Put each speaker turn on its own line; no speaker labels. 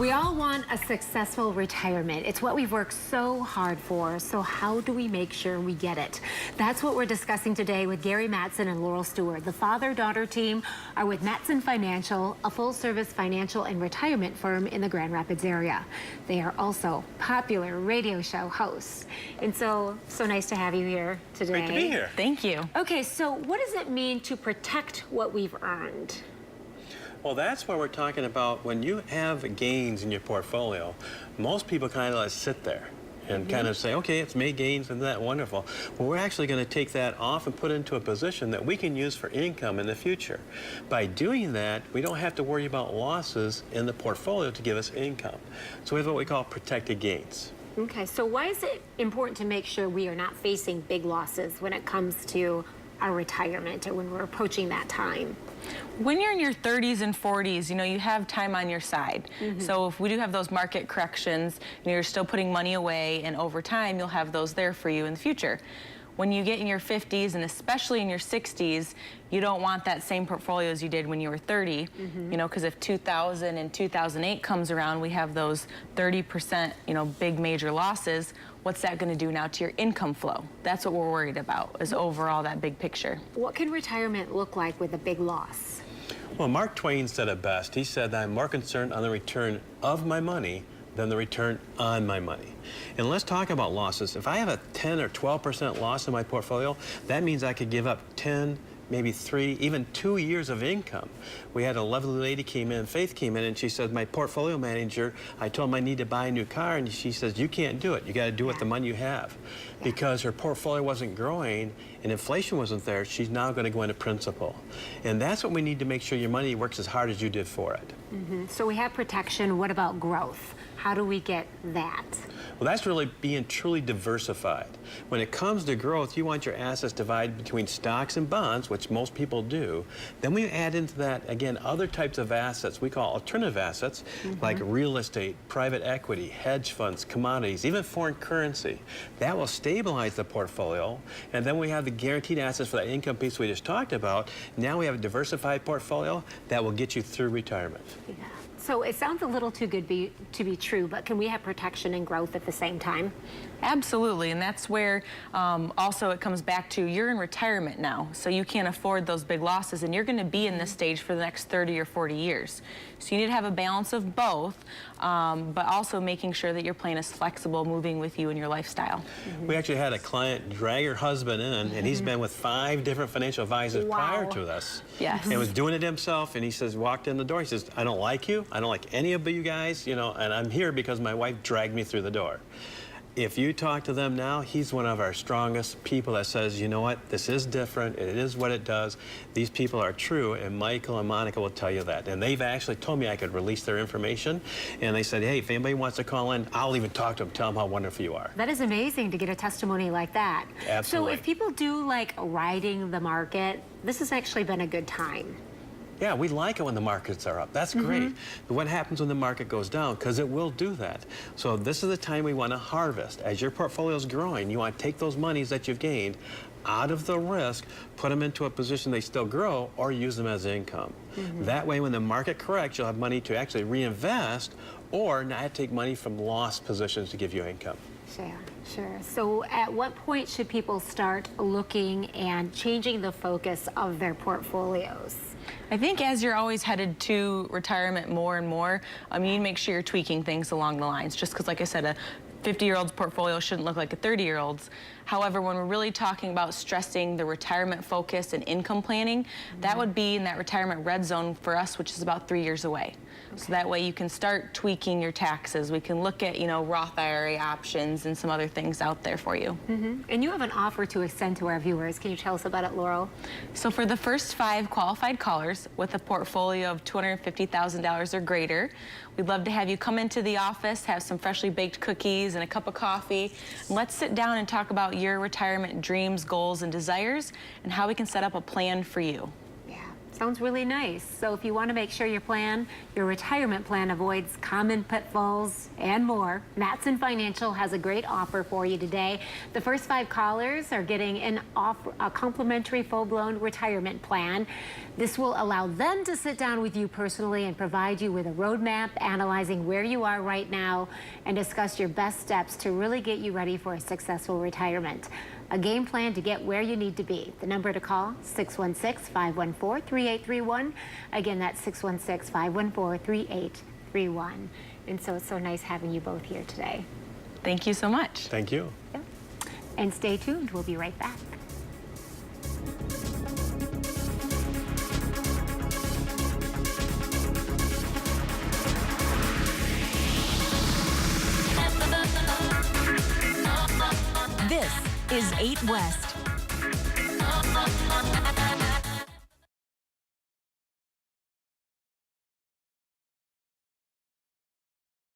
We all want a successful retirement. It's what we've worked so hard for. So how do we make sure we get it? That's what we're discussing today with Gary Mattson and Laurel Stewart. The father-daughter team are with Mattson Financial, a full-service financial and retirement firm in the Grand Rapids area. They are also popular radio show hosts. And so nice to have you here today.
Great to be here.
Thank you.
Okay, so what does it mean to protect what we've earned?
Well, that's what we're talking about. When you have gains in your portfolio, most people kind of let it sit there and kind of say, okay, it's made gains, isn't that wonderful? Well, we're actually going to take that off and put it into a position that we can use for income in the future. By doing that, we don't have to worry about losses in the portfolio to give us income. So we have what we call protected gains.
Okay, so why is it important to make sure we are not facing big losses when it comes to our retirement or when we're approaching that time?
When you're in your 30s and 40s, you know, you have time on your side. So if we do have those market corrections, you're still putting money away, and over time, you'll have those there for you in the future. When you get in your 50s and especially in your 60s, you don't want that same portfolio as you did when you were 30, you know, because if 2000 and 2008 comes around, we have those 30%, you know, big major losses. What's that going to do now to your income flow? That's what we're worried about, is overall that big picture.
What can retirement look like with a big loss?
Well, Mark Twain said it best. He said that I'm more concerned on the return of my money than the return on my money. And let's talk about losses. If I have a 10 or 12% loss in my portfolio, that means I could give up 10, maybe 3, even 2 years of income. We had a lovely lady came in, Faith came in, and she said, my portfolio manager, I told him I need to buy a new car, and she says, you can't do it. You got to do it with the money you have. Because her portfolio wasn't growing and inflation wasn't there, she's now going to go into principal. And that's what we need to make sure your money works as hard as you did for it.
So we have protection. What about growth? How do we get that?
Well, that's really being truly diversified. When it comes to growth, you want your assets divided between stocks and bonds, which most people do. Then we add into that, again, other types of assets we call alternative assets, like real estate, private equity, hedge funds, commodities, even foreign currency. That will stabilize the portfolio. And then we have the guaranteed assets for that income piece we just talked about. Now we have a diversified portfolio that will get you through retirement.
Yeah. So it sounds a little too good to be true, but can we have protection and growth at the same time?
Absolutely, and that's where also it comes back to you're in retirement now, so you can't afford those big losses, and you're going to be in this stage for the next 30 or 40 years. So you need to have a balance of both, but also making sure that your plan is flexible, moving with you in your lifestyle.
We actually had a client drag her husband in, and he's been with 5 different financial advisors prior to us.
Yes.
And was doing it himself, and he says, walked in the door, he says, I don't like you, I don't like any of you guys, you know, and I'm here because my wife dragged me through the door. If you talk to them now, he's one of our strongest people that says, you know what, this is different, it is what it does. These people are true, and Michael and Monica will tell you that. And they've actually told me I could release their information, and they said, hey, if anybody wants to call in, I'll even talk to them, tell them how wonderful you are.
That is amazing to get a testimony like that.
Absolutely.
So if people do like riding the market, this has actually been a good time.
Yeah, we like it when the markets are up. That's great. But what happens when the market goes down? Because it will do that. So this is the time we want to harvest. As your portfolio is growing, you want to take those monies that you've gained out of the risk, put them into a position they still grow, or use them as income. That way, when the market corrects, you'll have money to actually reinvest or not take money from lost positions to give you income.
Sure. So at what point should people start looking and changing the focus of their portfolios?
I think as you're always headed to retirement more and more, you need to make sure you're tweaking things along the lines. Just because, like I said, a 50-year-old's portfolio shouldn't look like a 30-year-old's. However, when we're really talking about stressing the retirement focus and income planning, that would be in that retirement red zone for us, which is about 3 years away. So that way you can start tweaking your taxes. We can look at, you know, Roth IRA options and some other things out there for you.
And you have an offer to extend to our viewers. Can you tell us about it, Laurel?
So for the first 5 qualified callers with a portfolio of $250,000 or greater, we'd love to have you come into the office, have some freshly baked cookies and a cup of coffee, and let's sit down and talk about your retirement dreams, goals, and desires, and how we can set up a plan for you.
Sounds really nice. So if you want to make sure your retirement plan avoids common pitfalls and more, Mattson Financial has a great offer for you today. The first 5 callers are getting a complimentary full-blown retirement plan. This will allow them to sit down with you personally and provide you with a roadmap, analyzing where you are right now and discuss your best steps to really get you ready for a successful retirement. A game plan to get where you need to be. The number to call, 616-514-3831. Again, that's 616-514-3831. And so it's so nice having you both here today.
Thank you so much.
Thank you.
Yeah. And stay tuned. We'll be right back.
This is 8 West.